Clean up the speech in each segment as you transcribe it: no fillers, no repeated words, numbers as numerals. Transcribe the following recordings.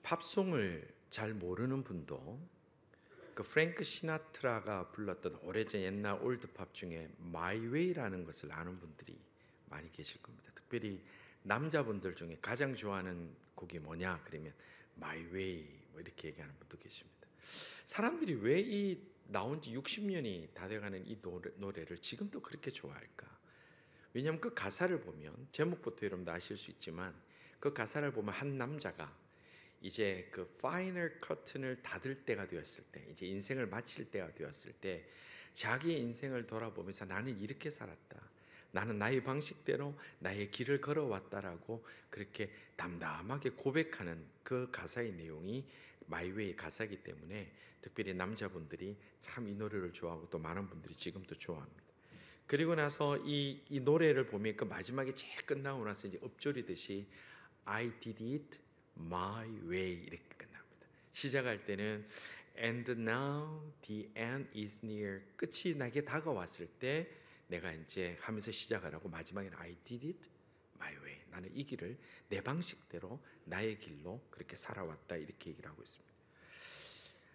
팝송을 잘 모르는 분도 그 프랭크 시나트라가 불렀던 오래전 옛날 올드팝 중에 My Way라는 것을 아는 분들이 많이 계실 겁니다. 특별히 남자분들 중에 가장 좋아하는 곡이 뭐냐 그러면 My Way 뭐 이렇게 얘기하는 분도 계십니다. 사람들이 왜 이 나온 지 60년이 다 돼가는 이 노래를 지금도 그렇게 좋아할까? 왜냐하면 그 가사를 보면, 제목부터 여러분도 아실 수 있지만 그 가사를 보면 한 남자가 이제 그 파이널 커튼을 닫을 때가 되었을 때, 이제 인생을 마칠 때가 되었을 때 자기의 인생을 돌아보면서 나는 이렇게 살았다, 나는 나의 방식대로 나의 길을 걸어왔다라고 그렇게 담담하게 고백하는 그 가사의 내용이 마이웨이 가사이기 때문에 특별히 남자분들이 참 이 노래를 좋아하고 또 많은 분들이 지금도 좋아합니다. 그리고 나서 이 노래를 보면 그 마지막에 제일 끝나고 나서 이제 읊조리듯이 I did it my way 이렇게 끝납니다. 시작할 때는 And now the end is near, 끝이 나게 다가왔을 때 내가 이제 하면서 시작을 하고 마지막에는 I did it my way, 나는 이 길을 내 방식대로 나의 길로 그렇게 살아왔다 이렇게 얘기를 하고 있습니다.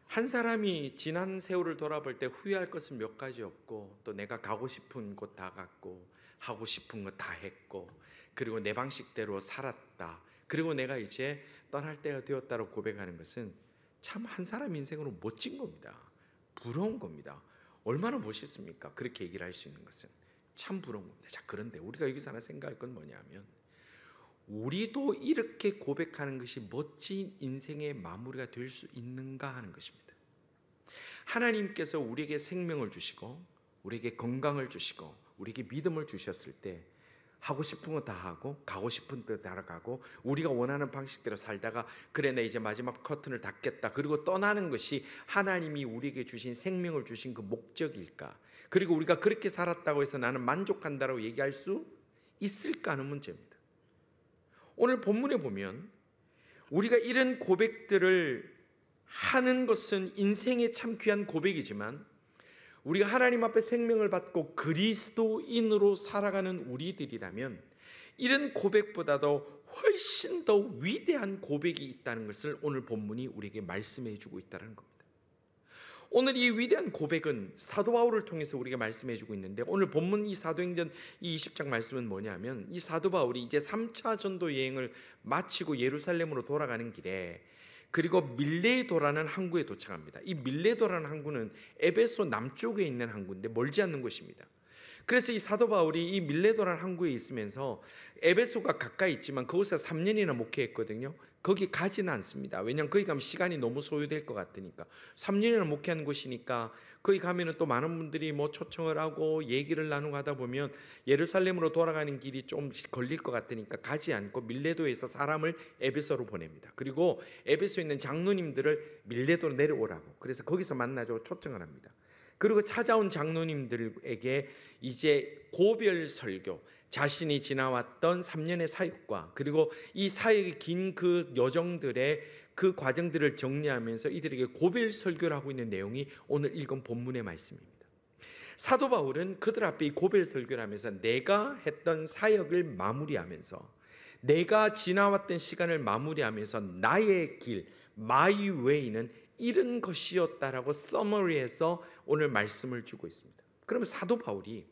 한 사람이 지난 세월을 돌아볼 때 후회할 것은 몇 가지 없고, 또 내가 가고 싶은 곳 다 갔고 하고 싶은 거 다 했고 그리고 내 방식대로 살았다, 그리고 내가 이제 떠날 때가 되었다고 고백하는 것은 참 한 사람 인생으로 멋진 겁니다. 부러운 겁니다. 얼마나 멋있습니까? 그렇게 얘기를 할 수 있는 것은 참 부러운 겁니다. 자, 그런데 우리가 여기서 하나 생각할 건 뭐냐면, 우리도 이렇게 고백하는 것이 멋진 인생의 마무리가 될 수 있는가 하는 것입니다. 하나님께서 우리에게 생명을 주시고 우리에게 건강을 주시고 우리에게 믿음을 주셨을 때 하고 싶은 거 다 하고 가고 싶은 데 따라가고 우리가 원하는 방식대로 살다가 그래 나 이제 마지막 커튼을 닫겠다 그리고 떠나는 것이 하나님이 우리에게 주신 생명을 주신 그 목적일까? 그리고 우리가 그렇게 살았다고 해서 나는 만족한다고 얘기할 수 있을까 하는 문제입니다. 오늘 본문에 보면 우리가 이런 고백들을 하는 것은 인생의 참 귀한 고백이지만, 우리가 하나님 앞에 생명을 받고 그리스도인으로 살아가는 우리들이라면 이런 고백보다도 훨씬 더 위대한 고백이 있다는 것을 오늘 본문이 우리에게 말씀해 주고 있다는 겁니다. 오늘 이 위대한 고백은 사도 바울을 통해서 우리에게 말씀해 주고 있는데, 오늘 본문 이 사도행전 이 20장 말씀은 뭐냐면, 이 사도 바울이 이제 3차 전도 여행을 마치고 예루살렘으로 돌아가는 길에 그리고 밀레도라는 항구에 도착합니다. 이 밀레도라는 항구는 에베소 남쪽에 있는 항구인데 멀지 않는 곳입니다. 그래서 이 사도 바울이 이 밀레도라는 항구에 있으면서 에베소가 가까이 있지만 그곳에 3년이나 목회했거든요. 거기 가지는 않습니다. 왜냐하면 거기 가면 시간이 너무 소요될 것 같으니까. 3년이나 목회한 곳이니까 거기 가면은 또 많은 분들이 뭐 초청을 하고 얘기를 나누고 하다 보면 예루살렘으로 돌아가는 길이 좀 걸릴 것 같으니까 가지 않고 밀레도에서 사람을 에베소로 보냅니다. 그리고 에베소에 있는 장로님들을 밀레도로 내려오라고, 그래서 거기서 만나자고 초청을 합니다. 그리고 찾아온 장로님들에게 이제 고별 설교, 자신이 지나왔던 3년의 사역과 그리고 이 사역이 긴 그 여정들의 그 과정들을 정리하면서 이들에게 고별 설교를 하고 있는 내용이 오늘 읽은 본문의 말씀입니다. 사도 바울은 그들 앞에 이 고별 설교를 하면서 내가 했던 사역을 마무리하면서, 내가 지나왔던 시간을 마무리하면서 나의 길, my way는 이런 것이었다라고 서머리해서 오늘 말씀을 주고 있습니다. 그러면 사도 바울이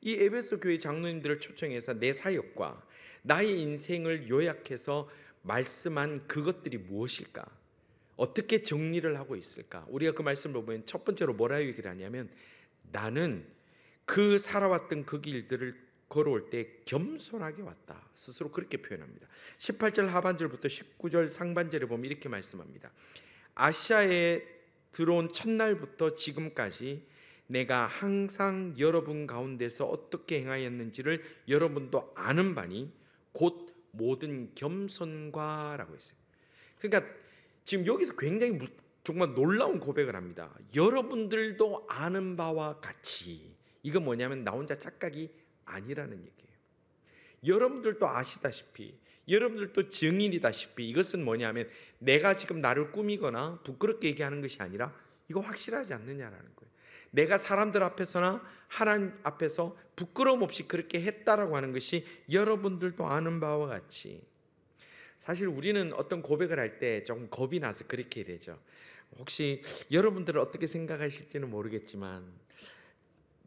이 에베소 교회 장로님들을 초청해서 내 사역과 나의 인생을 요약해서 말씀한 그것들이 무엇일까? 어떻게 정리를 하고 있을까? 우리가 그 말씀을 보면 첫 번째로 뭐라고 얘기를 하냐면, 나는 그 살아왔던 그 길들을 걸어올 때 겸손하게 왔다, 스스로 그렇게 표현합니다. 18절 하반절부터 19절 상반절에 보면 이렇게 말씀합니다. 아시아에 들어온 첫날부터 지금까지 내가 항상 여러분 가운데서 어떻게 행하였는지를 여러분도 아는 바니 곧 모든 겸손과 라고 했어요. 그러니까 지금 여기서 굉장히 정말 놀라운 고백을 합니다. 여러분들도 아는 바와 같이. 이건 뭐냐면 나 혼자 착각이 아니라는 얘기예요. 여러분들도 아시다시피, 여러분들도 증인이다시피 이것은 뭐냐면 내가 지금 나를 꾸미거나 부끄럽게 얘기하는 것이 아니라 이거 확실하지 않느냐라는 거예요. 내가 사람들 앞에서나 하나님 앞에서 부끄러움 없이 그렇게 했다라고 하는 것이 여러분들도 아는 바와 같이 사실 우리는 어떤 고백을 할 때 좀 겁이 나서 그렇게 되죠. 혹시 여러분들은 어떻게 생각하실지는 모르겠지만,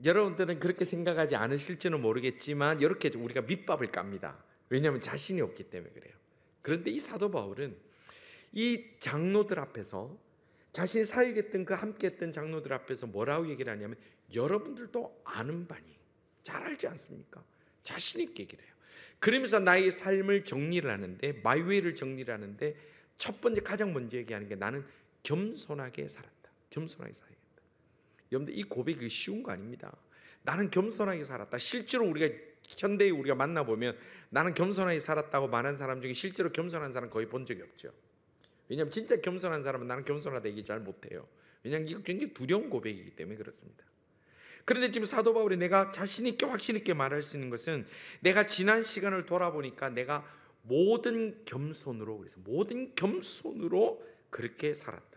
여러분들은 그렇게 생각하지 않으실지는 모르겠지만 이렇게 우리가 밑밥을 깝니다. 왜냐하면 자신이 없기 때문에 그래요. 그런데 이 사도 바울은 이 장로들 앞에서, 자신이 사역했던 그 함께했던 장로들 앞에서 뭐라고 얘기를 하냐면, 여러분들도 아는 바니, 잘 알지 않습니까? 자신 있게 얘기를 해요. 그러면서 나의 삶을 정리를 하는데, 마이웨이를 정리를 하는데 첫 번째 가장 먼저 얘기하는 게, 나는 겸손하게 살았다. 겸손하게 살았다. 여러분들, 이 고백이 쉬운 거 아닙니다. 나는 겸손하게 살았다. 실제로 우리가 현대에 우리가 만나보면 나는 겸손하게 살았다고 말하는 사람 중에 실제로 겸손한 사람 거의 본 적이 없죠. 왜냐하면 진짜 겸손한 사람은 나는 겸손하다 얘기 잘 못해요. 왜냐하면 이거 굉장히 두려운 고백이기 때문에 그렇습니다. 그런데 지금 사도 바울이 내가 자신 있게 확신 있게 말할 수 있는 것은, 내가 지난 시간을 돌아보니까 내가 모든 겸손으로, 그래서 모든 겸손으로 그렇게 살았다.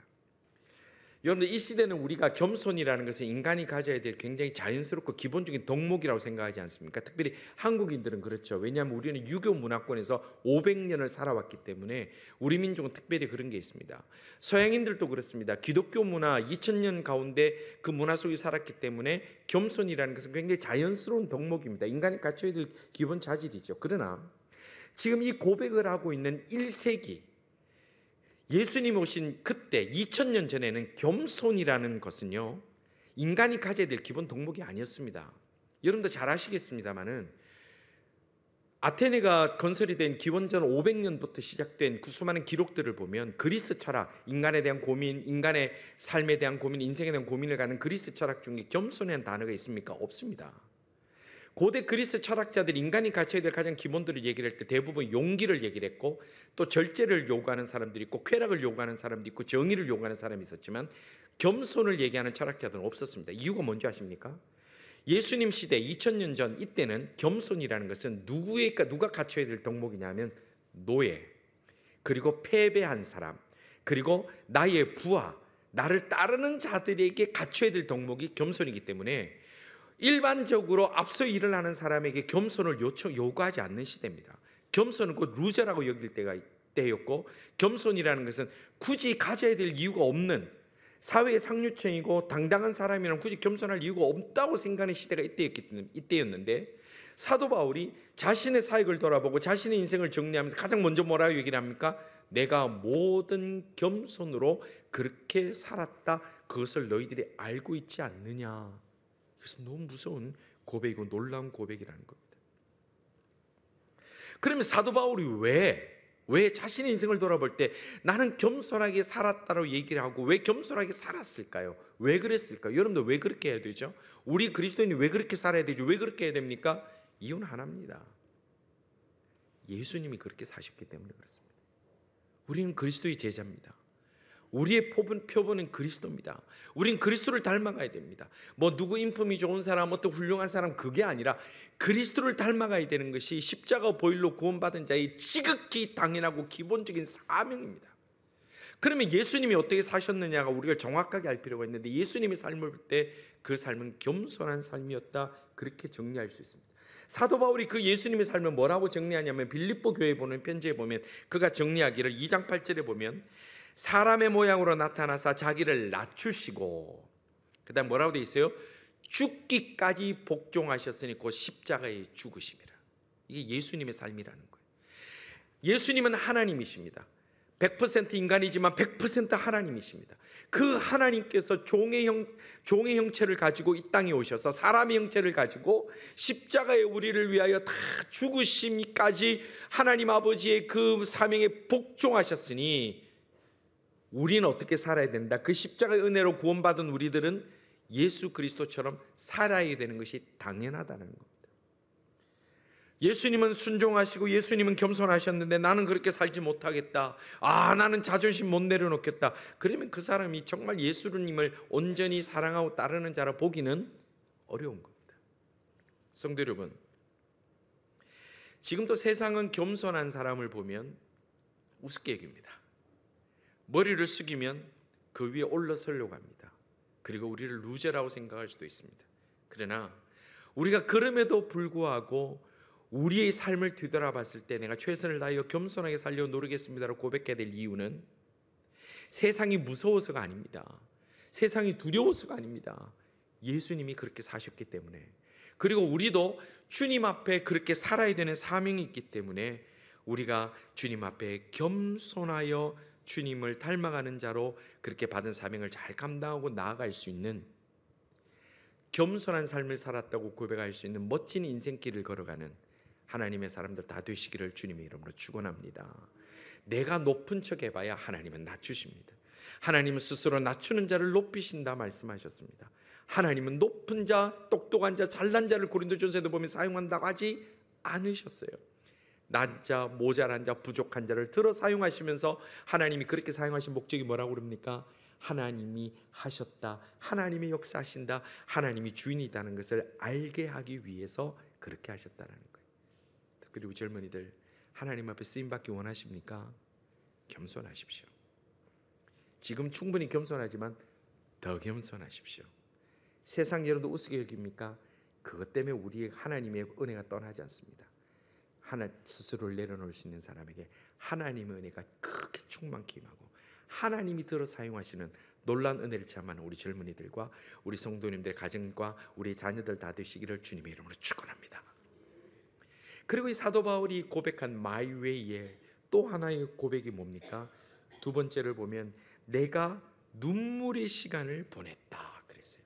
여러분들, 이 시대는 우리가 겸손이라는 것은 인간이 가져야 될 굉장히 자연스럽고 기본적인 덕목이라고 생각하지 않습니까? 특별히 한국인들은 그렇죠. 왜냐하면 우리는 유교 문화권에서 500년을 살아왔기 때문에 우리 민족은 특별히 그런 게 있습니다. 서양인들도 그렇습니다. 기독교 문화 2000년 가운데 그 문화 속에 살았기 때문에 겸손이라는 것은 굉장히 자연스러운 덕목입니다. 인간이 갖춰야 될 기본 자질이죠. 그러나 지금 이 고백을 하고 있는 1세기, 예수님 오신 그때 2000년 전에는 겸손이라는 것은요, 인간이 가져야 될 기본 덕목이 아니었습니다. 여러분도 잘 아시겠습니다만은, 아테네가 건설이 된 기원전 500년부터 시작된 그 수많은 기록들을 보면 그리스 철학, 인간에 대한 고민, 인간의 삶에 대한 고민, 인생에 대한 고민을 가는 그리스 철학 중에 겸손이라는 단어가 있습니까? 없습니다. 고대 그리스 철학자들이 인간이 갖춰야 될 가장 기본들을 얘기를 할 때 대부분 용기를 얘기를 했고, 또 절제를 요구하는 사람들이 있고, 쾌락을 요구하는 사람도 있고, 정의를 요구하는 사람이 있었지만 겸손을 얘기하는 철학자들은 없었습니다. 이유가 뭔지 아십니까? 예수님 시대 2000년 전 이때는 겸손이라는 것은 누가 갖춰야 될 덕목이냐면, 노예, 그리고 패배한 사람, 그리고 나의 부하, 나를 따르는 자들에게 갖춰야 될 덕목이 겸손이기 때문에 일반적으로 앞서 일을 하는 사람에게 겸손을 요구하지 않는 시대입니다. 겸손은 곧 루저라고 여길 때였고, 겸손이라는 것은 굳이 가져야 될 이유가 없는 사회의 상류층이고 당당한 사람이란 굳이 겸손할 이유가 없다고 생각하는 시대가 이때였는데, 사도 바울이 자신의 사역을 돌아보고 자신의 인생을 정리하면서 가장 먼저 뭐라고 얘기를 합니까? 내가 모든 겸손으로 그렇게 살았다. 그것을 너희들이 알고 있지 않느냐. 그래서 너무 무서운 고백이고 놀라운 고백이라는 겁니다. 그러면 사도 바울이 왜 자신의 인생을 돌아볼 때 나는 겸손하게 살았다고 얘기를 하고 왜 겸손하게 살았을까요? 왜 그랬을까요? 여러분들, 왜 그렇게 해야 되죠? 우리 그리스도인이 왜 그렇게 살아야 되죠? 왜 그렇게 해야 됩니까? 이유는 하나입니다. 예수님이 그렇게 사셨기 때문에 그렇습니다. 우리는 그리스도의 제자입니다. 우리의 표본은 그리스도입니다. 우린 그리스도를 닮아가야 됩니다. 뭐 누구 인품이 좋은 사람, 어떤 훌륭한 사람, 그게 아니라 그리스도를 닮아가야 되는 것이 십자가 보혈로 구원받은 자의 지극히 당연하고 기본적인 사명입니다. 그러면 예수님이 어떻게 사셨느냐가 우리가 정확하게 알 필요가 있는데, 예수님의 삶을 볼 때 그 삶은 겸손한 삶이었다, 그렇게 정리할 수 있습니다. 사도 바울이 그 예수님의 삶을 뭐라고 정리하냐면, 빌립보 교회에 보는 편지에 보면 그가 정리하기를 2장 8절에 보면, 사람의 모양으로 나타나사 자기를 낮추시고, 그 다음 뭐라고 되어 있어요? 죽기까지 복종하셨으니 곧 십자가에 죽으심이라. 이게 예수님의 삶이라는 거예요. 예수님은 하나님이십니다. 100% 인간이지만 100% 하나님이십니다. 그 하나님께서 종의 형체를 가지고 이 땅에 오셔서 사람의 형체를 가지고 십자가에 우리를 위하여 다 죽으심까지 하나님 아버지의 그 사명에 복종하셨으니 우리는 어떻게 살아야 된다? 그 십자가의 은혜로 구원받은 우리들은 예수 그리스도처럼 살아야 되는 것이 당연하다는 겁니다. 예수님은 순종하시고 예수님은 겸손하셨는데 나는 그렇게 살지 못하겠다. 나는 자존심 못 내려놓겠다. 그러면 그 사람이 정말 예수님을 온전히 사랑하고 따르는 자라 보기는 어려운 겁니다. 성도 여러분, 지금도 세상은 겸손한 사람을 보면 우습게 여깁니다. 머리를 숙이면 그 위에 올라서려고 합니다. 그리고 우리를 루저라고 생각할 수도 있습니다. 그러나 우리가 그럼에도 불구하고 우리의 삶을 뒤돌아봤을 때 내가 최선을 다하여 겸손하게 살려 노력했습니다라고 고백해야 될 이유는 세상이 무서워서가 아닙니다. 세상이 두려워서가 아닙니다. 예수님이 그렇게 사셨기 때문에, 그리고 우리도 주님 앞에 그렇게 살아야 되는 사명이 있기 때문에 우리가 주님 앞에 겸손하여 주님을 닮아가는 자로 그렇게 받은 사명을 잘 감당하고 나아갈 수 있는, 겸손한 삶을 살았다고 고백할 수 있는 멋진 인생길을 걸어가는 하나님의 사람들 다 되시기를 주님의 이름으로 축원합니다. 내가 높은 척 해봐야 하나님은 낮추십니다. 하나님은 스스로 낮추는 자를 높이신다 말씀하셨습니다. 하나님은 높은 자, 똑똑한 자, 잘난 자를 고린도전서에도 보면 사용한다고 하지 않으셨어요. 난 자, 모자란 자, 부족한 자를 들어 사용하시면서 하나님이 그렇게 사용하신 목적이 뭐라고 그럽니까? 하나님이 하셨다, 하나님이 역사하신다, 하나님이 주인이라는 것을 알게 하기 위해서 그렇게 하셨다는 거예요. 그리고 젊은이들, 하나님 앞에 쓰임받기 원하십니까? 겸손하십시오. 지금 충분히 겸손하지만 더 겸손하십시오. 세상 여러분도 우습게 여깁니까? 그것 때문에 우리의 하나님의 은혜가 떠나지 않습니다. 하나 스스로를 내려놓을 수 있는 사람에게 하나님의 은혜가 크게 충만케 임하고 하나님이 들어 사용하시는 놀라운 은혜를 체험하는 우리 젊은이들과 우리 성도님들의 가정과 우리 자녀들 다 되시기를 주님의 이름으로 축원합니다. 그리고 이 사도 바울이 고백한 My Way의 또 하나의 고백이 뭡니까? 두 번째를 보면 내가 눈물의 시간을 보냈다 그랬어요.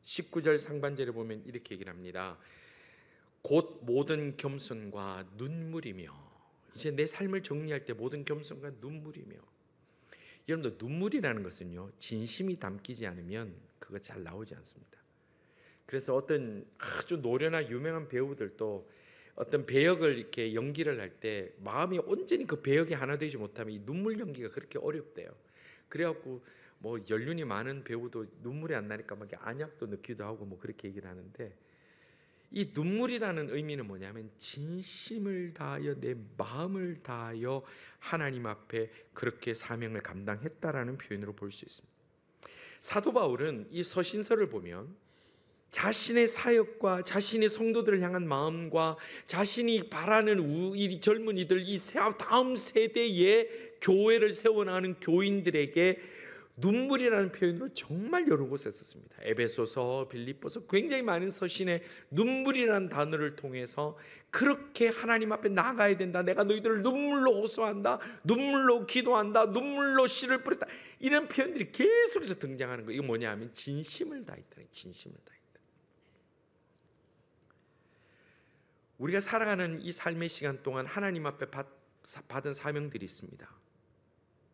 19절 상반절에 보면 이렇게 얘기를 합니다. 곧 모든 겸손과 눈물이며, 이제 내 삶을 정리할 때 모든 겸손과 눈물이며, 여러분들 눈물이라는 것은요, 진심이 담기지 않으면 그거 잘 나오지 않습니다. 그래서 어떤 아주 노련한 유명한 배우들도 어떤 배역을 이렇게 연기를 할 때 마음이 온전히 그 배역이 하나 되지 못하면 이 눈물 연기가 그렇게 어렵대요. 그래갖고 뭐 연륜이 많은 배우도 눈물이 안 나니까 막 안약도 넣기도 하고 뭐 그렇게 얘기를 하는데, 이 눈물이라는 의미는 뭐냐면 진심을 다하여 내 마음을 다하여 하나님 앞에 그렇게 사명을 감당했다라는 표현으로 볼 수 있습니다. 사도 바울은 이 서신서를 보면 자신의 사역과 자신의 성도들을 향한 마음과 자신이 바라는 우리 젊은이들, 이 다음 세대의 교회를 세워나가는 교인들에게 눈물이라는 표현으로 정말 여러 곳에 썼습니다. 에베소서, 빌립보서, 굉장히 많은 서신에 눈물이라는 단어를 통해서 그렇게 하나님 앞에 나가야 된다, 내가 너희들을 눈물로 호소한다, 눈물로 기도한다, 눈물로 씨를 뿌렸다, 이런 표현들이 계속해서 등장하는 거예요. 이거 뭐냐 하면 진심을 다했다, 진심을 다했다. 우리가 살아가는 이 삶의 시간 동안 하나님 앞에 받은 사명들이 있습니다.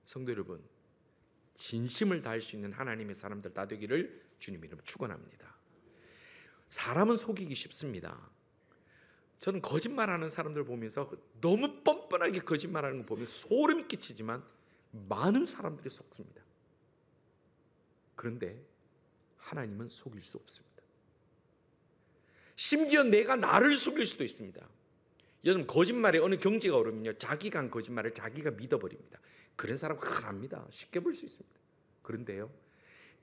성도 여러분, 진심을 다할 수 있는 하나님의 사람들 다 되기를 주님 이름으로 축원합니다. 사람은 속이기 쉽습니다. 저는 거짓말하는 사람들 보면서 너무 뻔뻔하게 거짓말하는 거 보면 소름이 끼치지만 많은 사람들이 속습니다. 그런데 하나님은 속일 수 없습니다. 심지어 내가 나를 속일 수도 있습니다. 여러분, 거짓말에 어느 경지가 오르면요, 자기가 한 거짓말을 자기가 믿어버립니다. 그런 사람 흔합니다. 쉽게 볼 수 있습니다. 그런데요,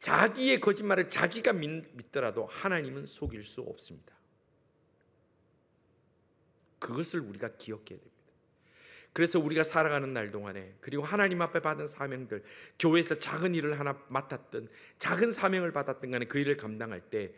자기의 거짓말을 자기가 믿더라도 하나님은 속일 수 없습니다. 그것을 우리가 기억해야 됩니다. 그래서 우리가 살아가는 날 동안에, 그리고 하나님 앞에 받은 사명들, 교회에서 작은 일을 하나 맡았든 작은 사명을 받았든 간에 그 일을 감당할 때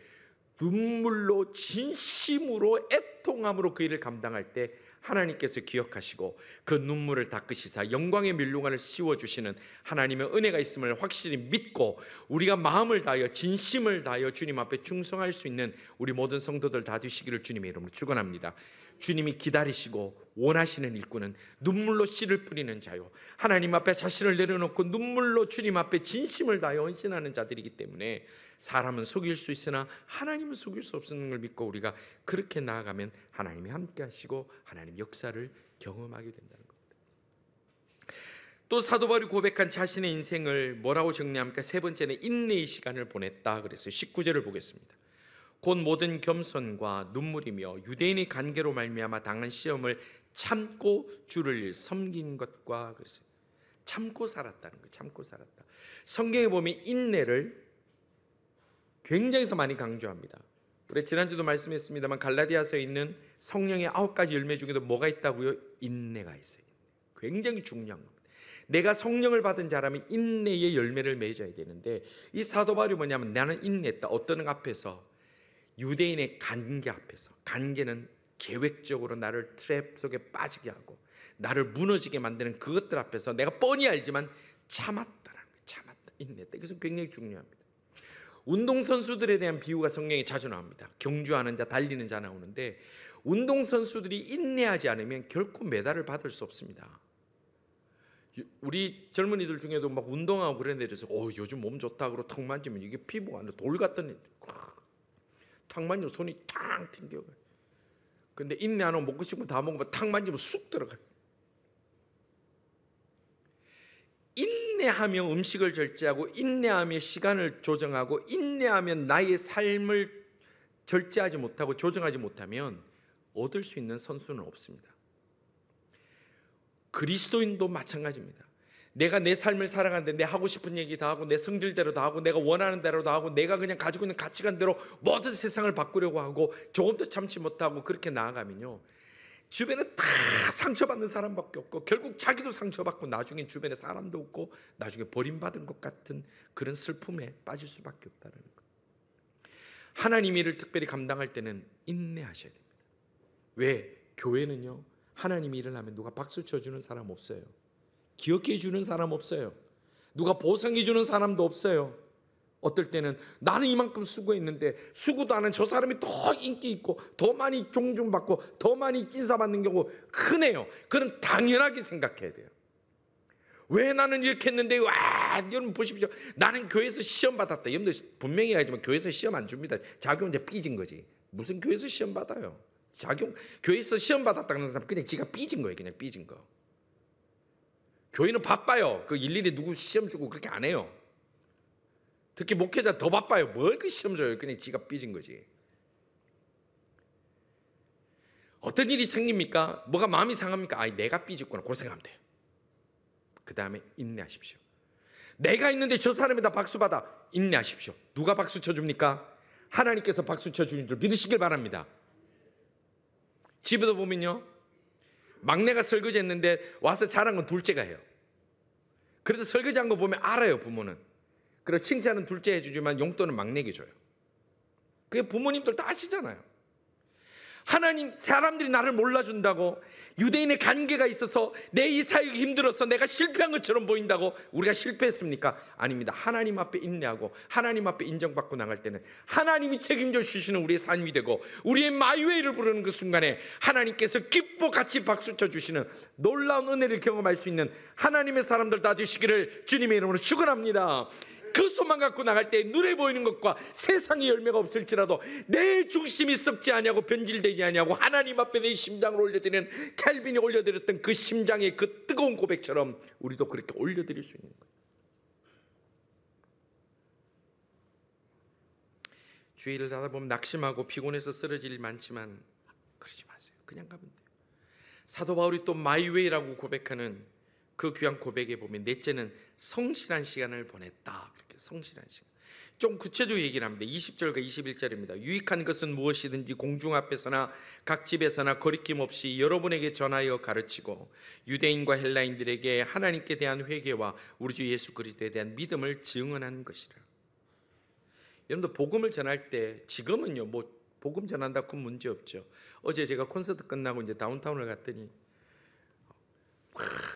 눈물로 진심으로 애통함으로 그 일을 감당할 때 하나님께서 기억하시고 그 눈물을 닦으시사 영광의 면류관을 씌워주시는 하나님의 은혜가 있음을 확실히 믿고 우리가 마음을 다하여 진심을 다하여 주님 앞에 충성할 수 있는 우리 모든 성도들 다 되시기를 주님의 이름으로 축원합니다. 주님이 기다리시고 원하시는 일꾼은 눈물로 씨를 뿌리는 자요, 하나님 앞에 자신을 내려놓고 눈물로 주님 앞에 진심을 다하여 헌신하는 자들이기 때문에 사람은 속일 수 있으나 하나님은 속일 수 없는 걸 믿고 우리가 그렇게 나아가면 하나님이 함께 하시고 하나님 역사를 경험하게 된다는 겁니다. 또 사도 바울이 고백한 자신의 인생을 뭐라고 정리합니까? 세 번째는 인내의 시간을 보냈다 그랬어요. 19절을 보겠습니다. 곧 모든 겸손과 눈물이며 유대인의 관계로 말미암아 당한 시험을 참고 주를 섬긴 것과 그랬어요. 참고 살았다는 거예요. 참고 살았다. 성경에 보면 인내를 굉장히 많이 강조합니다. 우리 지난주도 말씀했습니다만 갈라디아서에 있는 성령의 9가지 열매 중에도 뭐가 있다고요? 인내가 있어요. 굉장히 중요한 겁니다. 내가 성령을 받은 자라면 인내의 열매를 맺어야 되는데, 이 사도 바울이 뭐냐면 나는 인내했다. 어떤 앞에서? 유대인의 간계 앞에서. 간계는 계획적으로 나를 트랩 속에 빠지게 하고 나를 무너지게 만드는 그것들 앞에서 내가 뻔히 알지만 참았다라는 거예요. 참았다, 인내했다. 그래서 굉장히 중요합니다. 운동선수들에 대한 비유가 성경에 자주 나옵니다. 경주하는 자, 달리는 자 나오는데, 운동선수들이 인내하지 않으면 결코 메달을 받을 수 없습니다. 우리 젊은이들 중에도 막 운동하고 그런 데 대해서 요즘 몸 좋다 그러고 턱 만지면 이게 피부가 돌 같던 애들, 탁 만지면 손이 탕 튕겨가요. 근데 인내 안 하면 먹고 싶으면 다 먹으면 탁 만지면 쑥 들어가요. 인내하며 음식을 절제하고, 인내하며 시간을 조정하고, 인내하며 나의 삶을 절제하지 못하고 조정하지 못하면 얻을 수 있는 선수는 없습니다. 그리스도인도 마찬가지입니다. 내가 내 삶을 살아가는데 내 하고 싶은 얘기 다 하고 내 성질대로 다 하고 내가 원하는 대로 다 하고 내가 그냥 가지고 있는 가치관대로 모든 세상을 바꾸려고 하고 조금도 참지 못하고 그렇게 나아가면요, 주변에 다 상처받는 사람밖에 없고 결국 자기도 상처받고 나중에 주변에 사람도 없고 나중에 버림받은 것 같은 그런 슬픔에 빠질 수밖에 없다는 거예요. 하나님 일을 특별히 감당할 때는 인내하셔야 됩니다. 왜? 교회는요, 하나님 일을 하면 누가 박수 쳐주는 사람 없어요. 기억해 주는 사람 없어요. 누가 보상해 주는 사람도 없어요. 어떨 때는 나는 이만큼 수고했는데 수고도 안 한 저 사람이 더 인기 있고 더 많이 존중받고 더 많이 찐사받는 경우 크네요. 그건 당연하게 생각해야 돼요. 왜 나는 이렇게 했는데, 와, 여러분 보십시오. 나는 교회에서 시험 받았다. 여러분들 분명히 알지만 교회에서 시험 안 줍니다. 자기 혼자 삐진 거지. 무슨 교회에서 시험 받아요? 교회에서 시험 받았다는 사람 그냥 지가 삐진 거예요. 그냥 삐진 거. 교회는 바빠요. 그 일일이 누구 시험 주고 그렇게 안 해요. 특히 목회자 더 바빠요. 뭘 그 시험 줘요. 그냥 지가 삐진 거지. 어떤 일이 생깁니까? 뭐가 마음이 상합니까? 내가 삐졌구나. 그걸 생각하면 돼요. 그 다음에 인내하십시오. 내가 있는데 저 사람이 다 박수 받아. 인내하십시오. 누가 박수 쳐줍니까? 하나님께서 박수 쳐주는 줄 믿으시길 바랍니다. 집에도 보면요, 막내가 설거지 했는데 와서 잘한 건 둘째가 해요. 그래도 설거지한 거 보면 알아요, 부모는. 그리고 칭찬은 둘째 해주지만 용돈은 막내에게 줘요. 그게 부모님들 다 아시잖아요. 하나님, 사람들이 나를 몰라준다고, 유대인의 관계가 있어서 내 이 사역이 힘들어서 내가 실패한 것처럼 보인다고 우리가 실패했습니까? 아닙니다. 하나님 앞에 인내하고 하나님 앞에 인정받고 나갈 때는 하나님이 책임져 주시는 우리의 삶이 되고, 우리의 마이웨이를 부르는 그 순간에 하나님께서 기뻐 같이 박수 쳐주시는 놀라운 은혜를 경험할 수 있는 하나님의 사람들 다 되시기를 주님의 이름으로 축원합니다. 그 소망 갖고 나갈 때 눈에 보이는 것과 세상의 열매가 없을지라도 내 중심이 썩지 아니하고 변질되지 아니하고 하나님 앞에 내 심장을 올려드리는 캘빈이 올려드렸던 그 심장의 그 뜨거운 고백처럼 우리도 그렇게 올려드릴 수 있는 거예요. 주일을 하다 보면 낙심하고 피곤해서 쓰러질 일 많지만 그러지 마세요. 그냥 가면 돼요. 사도 바울이 또 마이웨이라고 고백하는 그 귀한 고백에 보면 넷째는 성실한 시간을 보냈다. 그렇게 성실한 시간. 좀 구체적으로 얘기를 합니다. 20절과 21절입니다. 유익한 것은 무엇이든지 공중 앞에서나 각 집에서나 거리낌 없이 여러분에게 전하여 가르치고 유대인과 헬라인들에게 하나님께 대한 회개와 우리 주 예수 그리스도에 대한 믿음을 증언한 것이라. 여러분들 복음을 전할 때 지금은요, 뭐 복음 전한다 큰 문제 없죠. 어제 제가 콘서트 끝나고 이제 다운타운을 갔더니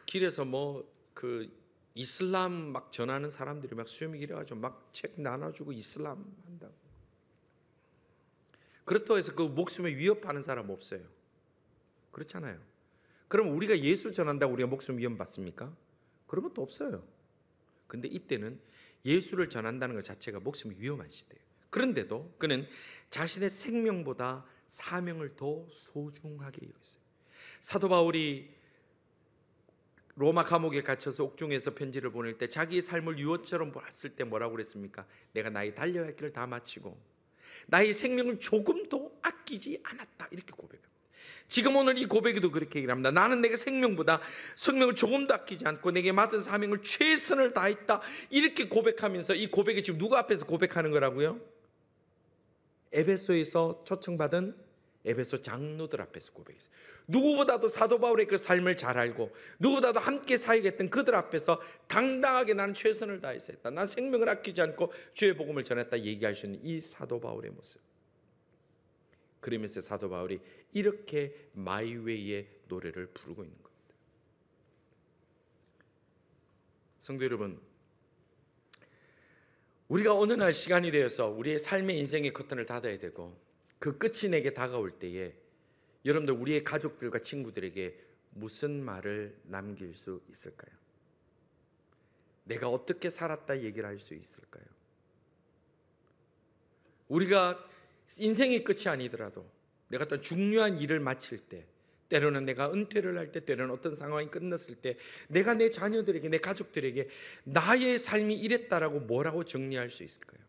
길에서 뭐 그 이슬람 막 전하는 사람들이 막 수염이 길어가지고 막 책 나눠주고 이슬람 한다고. 그렇다고 해서 그 목숨에 위협하는 사람 없어요. 그렇잖아요. 그럼 우리가 예수 전한다고 우리가 목숨 위험 받습니까? 그런 것도 없어요. 근데 이때는 예수를 전한다는 것 자체가 목숨이 위험한 시대예요. 그런데도 그는 자신의 생명보다 사명을 더 소중하게 여겼어요. 사도 바울이 로마 감옥에 갇혀서 옥중에서 편지를 보낼 때 자기의 삶을 유언처럼 봤을 때 뭐라고 그랬습니까? 내가 나의 달려야 할 길을 다 마치고 나의 생명을 조금도 아끼지 않았다. 이렇게 고백합니다. 지금 오늘 이 고백에도 그렇게 얘기를 합니다. 나는 내가 생명보다 생명을 조금도 아끼지 않고 내게 맡은 사명을 최선을 다했다. 이렇게 고백하면서 이 고백이 지금 누구 앞에서 고백하는 거라고요? 에베소에서 초청받은 에베소 장로들 앞에서 고백했어요. 누구보다도 사도 바울의 그 삶을 잘 알고 누구보다도 함께 사역했던 그들 앞에서 당당하게 나는 최선을 다해서 했다, 난 생명을 아끼지 않고 주의 복음을 전했다 얘기할 수 있는 이 사도 바울의 모습. 그러면서 사도 바울이 이렇게 마이웨이의 노래를 부르고 있는 겁니다. 성도 여러분, 우리가 어느 날 시간이 되어서 우리의 삶의 인생의 커튼을 닫아야 되고 그 끝이 내게 다가올 때에 여러분들 우리의 가족들과 친구들에게 무슨 말을 남길 수 있을까요? 내가 어떻게 살았다 얘기를 할 수 있을까요? 우리가 인생의 끝이 아니더라도 내가 어떤 중요한 일을 마칠 때, 때로는 내가 은퇴를 할 때, 때로는 어떤 상황이 끝났을 때 내가 내 자녀들에게, 내 가족들에게 나의 삶이 이랬다라고 뭐라고 정리할 수 있을까요?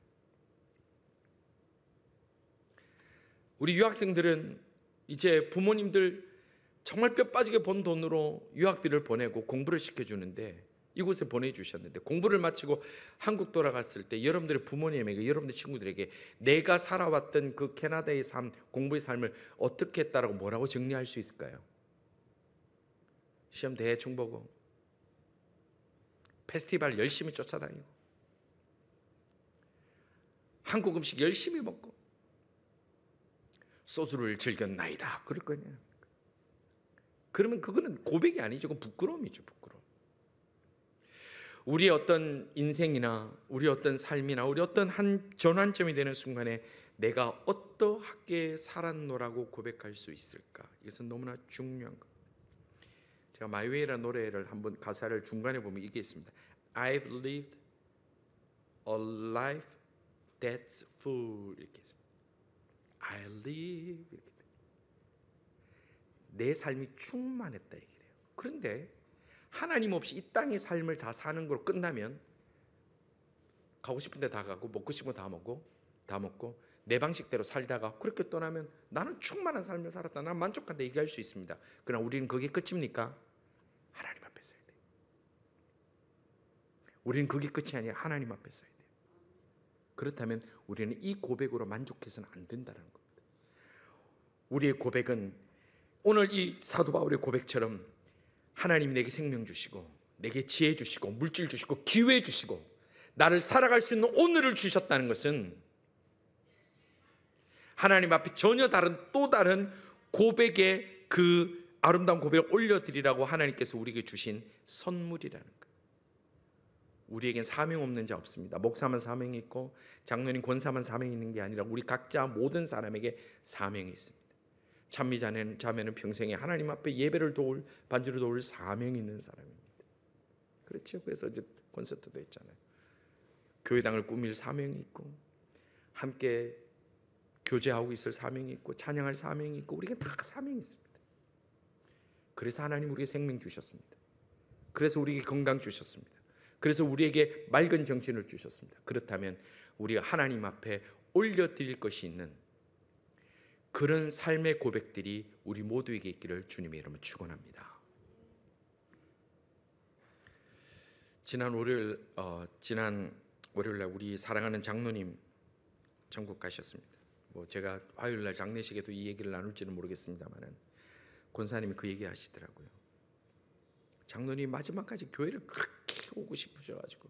우리 유학생들은 이제 부모님들 정말 뼈 빠지게 번 돈으로 유학비를 보내고 공부를 시켜주는데, 이곳에 보내주셨는데 공부를 마치고 한국 돌아갔을 때 여러분들의 부모님에게, 여러분들 친구들에게 내가 살아왔던 그 캐나다의 삶, 공부의 삶을 어떻게 했다라고 뭐라고 정리할 수 있을까요? 시험 대충 보고 페스티벌 열심히 쫓아다니고 한국 음식 열심히 먹고 소주를 즐겼나이다 그럴 거냐? 그러면 그거는 고백이 아니죠. 그건 부끄러움이죠. 부끄러움. 우리의 어떤 인생이나 우리의 어떤 삶이나 우리 어떤 한 전환점이 되는 순간에 내가 어떠하게 살았노라고 고백할 수 있을까? 이것은 너무나 중요한 것. 제가 마이웨이라는 노래를 한번 가사를 중간에 보면 이게 있습니다. I've lived a life that's full, 이렇게 있습니다. I live, 이렇게 내 삶이 충만했다 얘기를 해요. 그런데 하나님 없이 이 땅의 삶을 다 사는 걸로 끝나면 가고 싶은 데 다 가고 먹고 싶은 거 다 먹고 내 방식대로 살다가 그렇게 떠나면 나는 충만한 삶을 살았다, 난 만족한다 얘기할 수 있습니다. 그러나 우리는 그게 끝입니까? 하나님 앞에 서야 돼요. 우리는 그게 끝이 아니라 하나님 앞에 서야 돼요. 그렇다면 우리는 이 고백으로 만족해서는 안 된다는 겁니다. 우리의 고백은 오늘 이 사도 바울의 고백처럼 하나님이 내게 생명 주시고 내게 지혜 주시고 물질 주시고 기회 주시고 나를 살아갈 수 있는 오늘을 주셨다는 것은 하나님 앞에 전혀 다른 또 다른 고백의 그 아름다운 고백을 올려드리라고 하나님께서 우리에게 주신 선물이라는 거예요. 우리에겐 사명 없는 자 없습니다. 목사만 사명이 있고 장로님 권사만 사명이 있는 게 아니라 우리 각자 모든 사람에게 사명이 있습니다. 자매는 평생에 하나님 앞에 예배를 도울, 반주를 도울 사명이 있는 사람입니다. 그렇죠. 그래서 이제 콘서트도 했잖아요. 교회당을 꾸밀 사명이 있고 함께 교제하고 있을 사명이 있고 찬양할 사명이 있고 우리가 다 사명이 있습니다. 그래서 하나님 우리에게 생명 주셨습니다. 그래서 우리에게 건강 주셨습니다. 그래서 우리에게 맑은 정신을 주셨습니다. 그렇다면 우리가 하나님 앞에 올려드릴 것이 있는 그런 삶의 고백들이 우리 모두에게 있기를 주님의 이름으로 축원합니다. 지난 월요일 날 우리 사랑하는 장로님 천국 가셨습니다. 제가 화요일 날 장례식에도 이 얘기를 나눌지는 모르겠습니다만은 권사님이 그 얘기 하시더라고요. 장로님 마지막까지 교회를 그렇게 오고 싶으셔가지고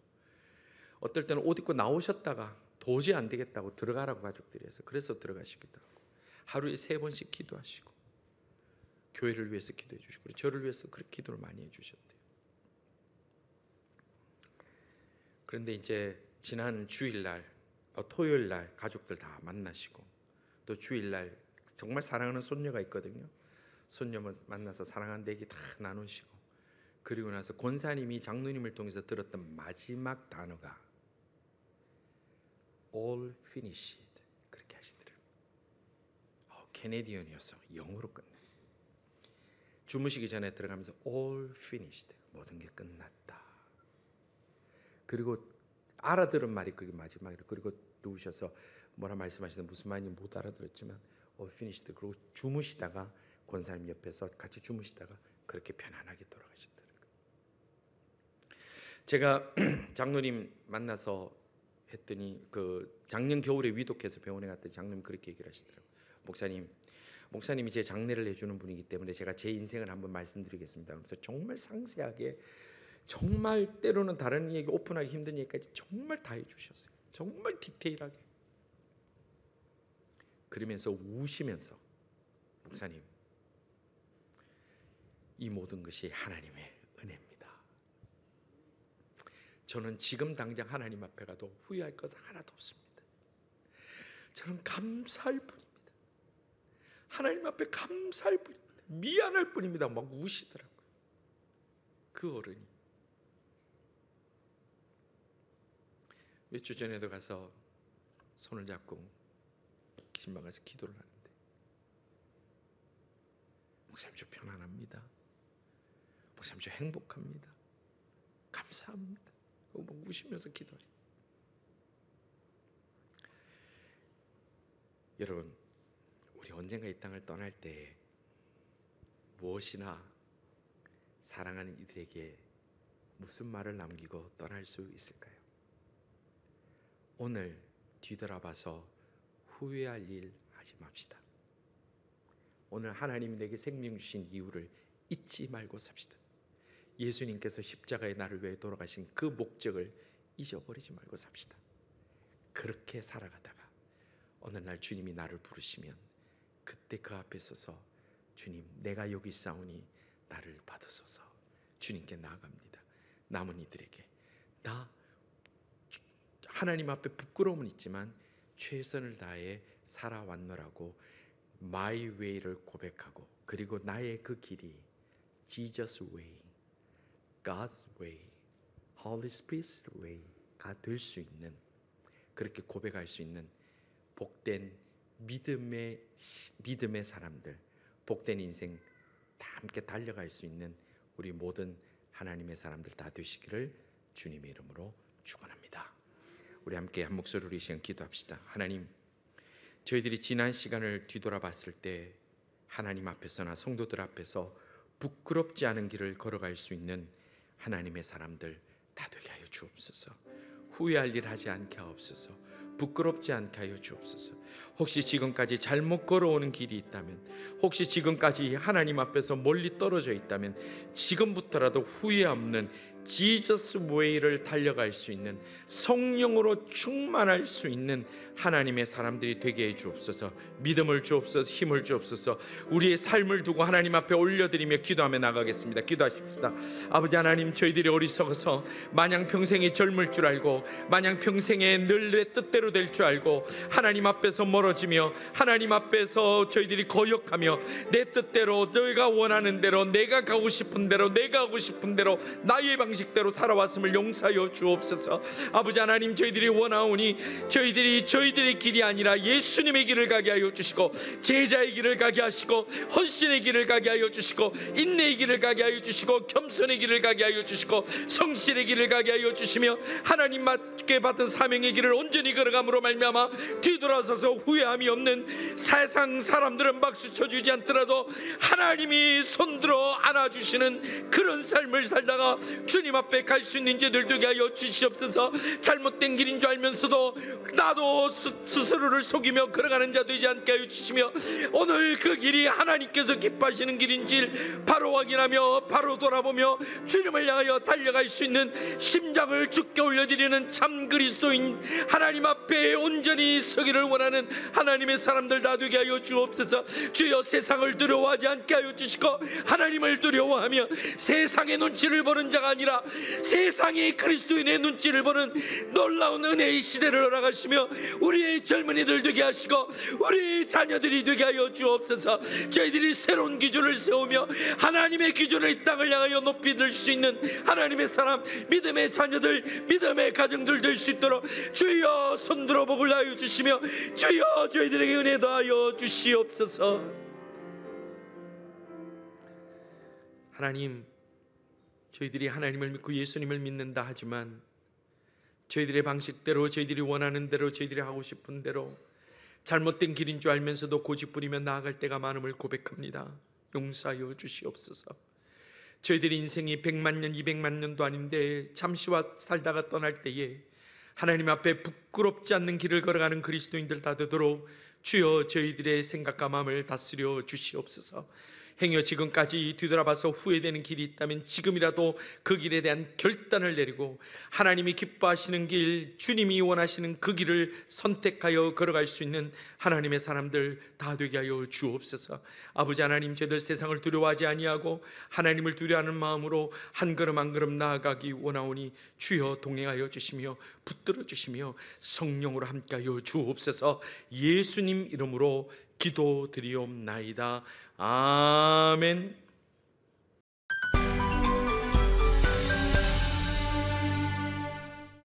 어떨 때는 옷 입고 나오셨다가 도저히 안 되겠다고 들어가라고 가족들이 해서 그래서 들어가시기도 하고 하루에 3번씩 기도하시고 교회를 위해서 기도해 주시고 그리고 저를 위해서 그렇게 기도를 많이 해주셨대요. 그런데 이제 지난 주일날 토요일날 가족들 다 만나시고 또 주일날 정말 사랑하는 손녀가 있거든요. 손녀 만나서 사랑하는 얘기 다 나누시고 그리고 나서 권사님이 장로님을 통해서 들었던 마지막 단어가 all finished 그렇게 하시더라고요. 캐네디언이어서 영어로 끝냈어요. 주무시기 전에 들어가면서 all finished 모든 게 끝났다. 그리고 알아들은 말이 그게 마지막이에요. 그리고 누우셔서 뭐라 말씀하시는데 무슨 말인지 못 알아들었지만 all finished 그리고 주무시다가 권사님 옆에서 같이 주무시다가 그렇게 편안하게 돌아가셨더라고요. 제가 장로님 만나서 했더니 그 작년 겨울에 위독해서 병원에 갔더니 장로님 그렇게 얘기를 하시더라고요. 목사님 목사님이 제 장례를 해주는 분이기 때문에 제가 제 인생을 한번 말씀드리겠습니다. 그래서 정말 상세하게, 정말 때로는 다른 얘기 오픈하기 힘든 얘기까지 정말 다 해주셨어요. 정말 디테일하게. 그러면서 우시면서, 목사님, 이 모든 것이 하나님의 은혜입니다. 저는 지금 당장 하나님 앞에 가도 후회할 것 하나도 없습니다. 저는 감사할 뿐입니다. 하나님 앞에 감사할 뿐입니다. 미안할 뿐입니다. 막 우시더라고요. 그 어른이. 몇 주 전에도 가서 손을 잡고 신방 가서 기도를 하는데, 목사님 저 편안합니다. 목사님 저 행복합니다. 감사합니다. 막 우시면서 기도하시죠. 여러분, 우리 언젠가 이 땅을 떠날 때 무엇이나 사랑하는 이들에게 무슨 말을 남기고 떠날 수 있을까요? 오늘 뒤돌아봐서 후회할 일 하지 맙시다. 오늘 하나님이 내게 생명 주신 이유를 잊지 말고 삽시다. 예수님께서 십자가에 나를 위해 돌아가신 그 목적을 잊어버리지 말고 삽시다. 그렇게 살아가다가 어느 날 주님이 나를 부르시면 그때 그 앞에 서서 주님, 내가 여기 있사오니 나를 받으소서. 주님께 나아갑니다. 남은 이들에게 나 하나님 앞에 부끄러움은 있지만 최선을 다해 살아왔노라고 My way를 고백하고, 그리고 나의 그 길이 Jesus way, God's way, Holy Spirit's way가 될 수 있는, 그렇게 고백할 수 있는 복된 믿음의 사람들, 복된 인생 다 함께 달려갈 수 있는 우리 모든 하나님의 사람들 다 되시기를 주님의 이름으로 축원합니다. 우리 함께 한 목소리로 이 시간 기도합시다. 하나님, 저희들이 지난 시간을 뒤돌아봤을 때 하나님 앞에서나 성도들 앞에서 부끄럽지 않은 길을 걸어갈 수 있는 하나님의 사람들 다 되게 하여 주옵소서. 후회할 일 하지 않게 하옵소서. 부끄럽지 않게 하여 주옵소서. 혹시 지금까지 잘못 걸어오는 길이 있다면, 혹시 지금까지 하나님 앞에서 멀리 떨어져 있다면 지금부터라도 후회 없는 지저스 웨이를 달려갈 수 있는, 성령으로 충만할 수 있는 하나님의 사람들이 되게 해 주옵소서. 믿음을 주옵소서. 힘을 주옵소서. 우리의 삶을 두고 하나님 앞에 올려드리며 기도하며 나가겠습니다. 기도하십시다. 아버지 하나님, 저희들이 어리석어서 마냥 평생이 젊을 줄 알고, 마냥 평생에 늘 내 뜻대로 될 줄 알고 하나님 앞에서 멀어지며, 하나님 앞에서 저희들이 거역하며 내 뜻대로, 너희가 원하는 대로, 내가 가고 싶은 대로, 내가 하고 싶은 대로, 나의 방식대로 살아왔음을 용서하여 주옵소서. 아버지 하나님, 저희들이 원하오니 저희들의 길이 아니라 예수님의 길을 가게 하여 주시고, 제자의 길을 가게 하시고, 헌신의 길을 가게 하여 주시고, 인내의 길을 가게 하여 주시고, 겸손의 길을 가게 하여 주시고, 성실의 길을 가게 하여 주시며, 하나님 맞게 받은 사명의 길을 온전히 걸어감으로 말미암아 뒤돌아서서 후회함이 없는 세상 사람들은 박수 쳐주지 않더라도 하나님이 손들어 안아주시는 그런 삶을 살다가 주님 앞에 갈 수 있는 이들 되게 하여 주시옵소서. 잘못된 길인 줄 알면서도 나도 스스로를 속이며 걸어가는 자 되지 않게 하여 주시며, 오늘 그 길이 하나님께서 기뻐하시는 길인지 바로 확인하며 바로 돌아보며 주님을 향하여 달려갈 수 있는 심장을 주께 올려드리는 참 그리스도인 하나님 앞에 온전히 서기를 원하는 하나님의 사람들 다 되게 하여 주옵소서. 주여, 세상을 두려워하지 않게 하여 주시고, 하나님을 두려워하며 세상의 눈치를 보는 자가 아니라 세상이 그리스도인의 눈치를 보는 놀라운 은혜의 시대를 허락하시며 우리의 젊은이들 되게 하시고 우리의 자녀들이 되게 하여 주옵소서. 저희들이 새로운 기준을 세우며 하나님의 기준을 이 땅을 향하여 높이 들 수 있는 하나님의 사람, 믿음의 자녀들, 믿음의 가정들 될 수 있도록 주여 손들어 복을 하여 주시며, 주여 저희들에게 은혜 더하여 주시옵소서. 하나님, 저희들이 하나님을 믿고 예수님을 믿는다 하지만 저희들의 방식대로, 저희들이 원하는 대로, 저희들이 하고 싶은 대로 잘못된 길인 줄 알면서도 고집부리며 나아갈 때가 많음을 고백합니다. 용서하여 주시옵소서. 저희들의 인생이 100만 년, 200만 년도 아닌데 잠시 살다가 떠날 때에 하나님 앞에 부끄럽지 않는 길을 걸어가는 그리스도인들 다 되도록 주여 저희들의 생각과 마음을 다스려 주시옵소서. 행여 지금까지 뒤돌아봐서 후회되는 길이 있다면 지금이라도 그 길에 대한 결단을 내리고 하나님이 기뻐하시는 길, 주님이 원하시는 그 길을 선택하여 걸어갈 수 있는 하나님의 사람들 다 되게 하여 주옵소서. 아버지 하나님, 저희들 세상을 두려워하지 아니하고 하나님을 두려워하는 마음으로 한 걸음 한 걸음 나아가기 원하오니 주여 동행하여 주시며 붙들어 주시며 성령으로 함께하여 주옵소서. 예수님 이름으로 기도드리옵나이다. 아멘.